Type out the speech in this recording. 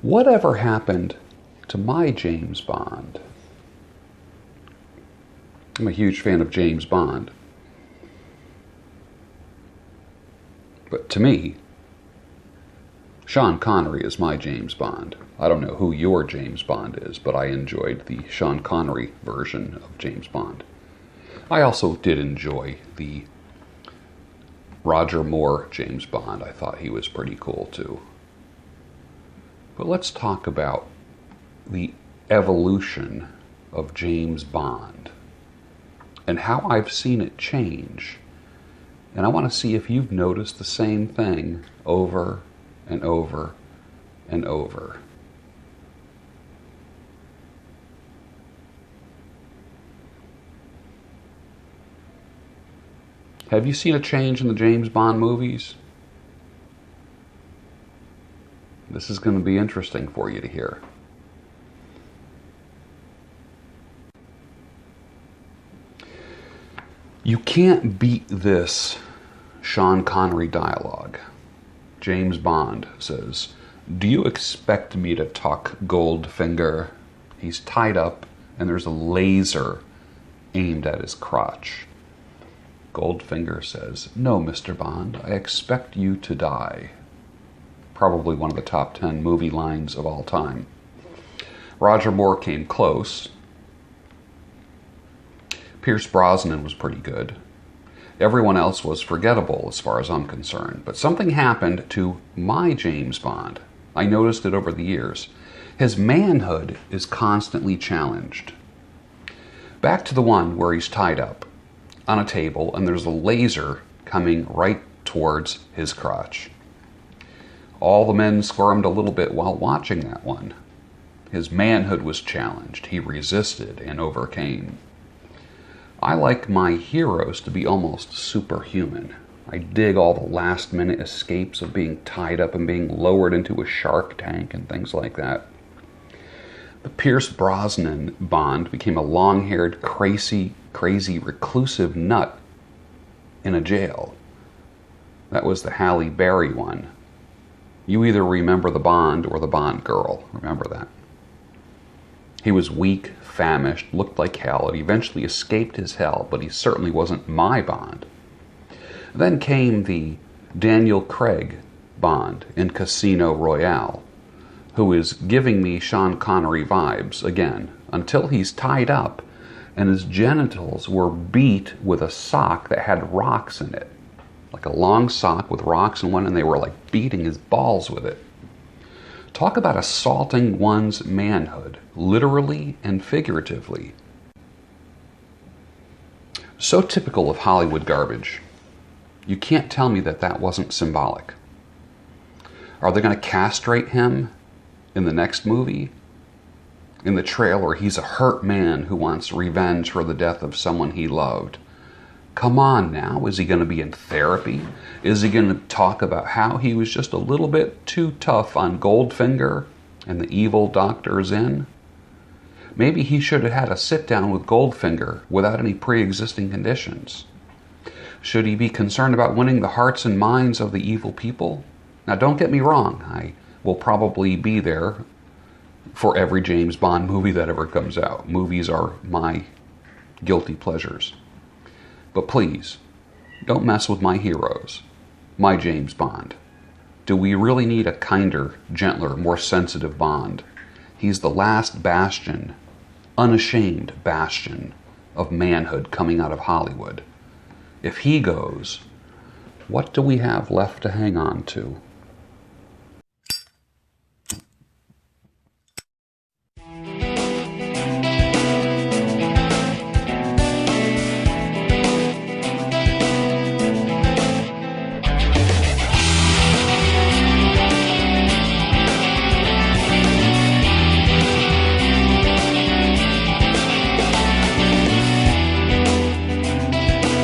Whatever happened to my James Bond? I'm a huge fan of James Bond. But to me, Sean Connery is my James Bond. I don't know who your James Bond is, but I enjoyed the Sean Connery version of James Bond. I also did enjoy the Roger Moore James Bond. I thought he was pretty cool too. But let's talk about the evolution of James Bond and how I've seen it change. And I want to see if you've noticed the same thing over and over and over. Have you seen a change in the James Bond movies? This is going to be interesting for you to hear. You can't beat this Sean Connery dialogue. James Bond says, "Do you expect me to talk Goldfinger?" He's tied up and there's a laser aimed at his crotch. Goldfinger says, "No, Mr. Bond, I expect you to die." Probably one of the top 10 movie lines of all time. Roger Moore came close. Pierce Brosnan was pretty good. Everyone else was forgettable as far as I'm concerned. But something happened to my James Bond. I noticed it over the years. His manhood is constantly challenged. Back to the one where he's tied up on a table and there's a laser coming right towards his crotch. All the men squirmed a little bit while watching that one. His manhood was challenged. He resisted and overcame. I like my heroes to be almost superhuman. I dig all the last-minute escapes of being tied up and being lowered into a shark tank and things like that. The Pierce Brosnan Bond became a long-haired, crazy, reclusive nut in a jail. That was the Halle Berry one. You either remember the Bond or the Bond girl. Remember that. He was weak, famished, looked like hell, and eventually escaped his hell, but he certainly wasn't my Bond. Then came the Daniel Craig Bond in Casino Royale, who is giving me Sean Connery vibes again, until he's tied up and his genitals were beat with a sock that had rocks in it. Like a long sock with rocks in one, and they were like beating his balls with it. Talk about assaulting one's manhood, literally and figuratively. So typical of Hollywood garbage. You can't tell me that that wasn't symbolic. Are they going to castrate him in the next movie? In the trailer, he's a hurt man who wants revenge for the death of someone he loved. Come on now, is he going to be in therapy? Is he going to talk about how he was just a little bit too tough on Goldfinger and the evil Dr. Zinn? Maybe he should have had a sit-down with Goldfinger without any pre-existing conditions. Should he be concerned about winning the hearts and minds of the evil people? Now, don't get me wrong. I will probably be there for every James Bond movie that ever comes out. Movies are my guilty pleasures. But please, don't mess with my heroes, my James Bond. Do we really need a kinder, gentler, more sensitive Bond? He's the last bastion, unashamed bastion of manhood coming out of Hollywood. If he goes, what do we have left to hang on to?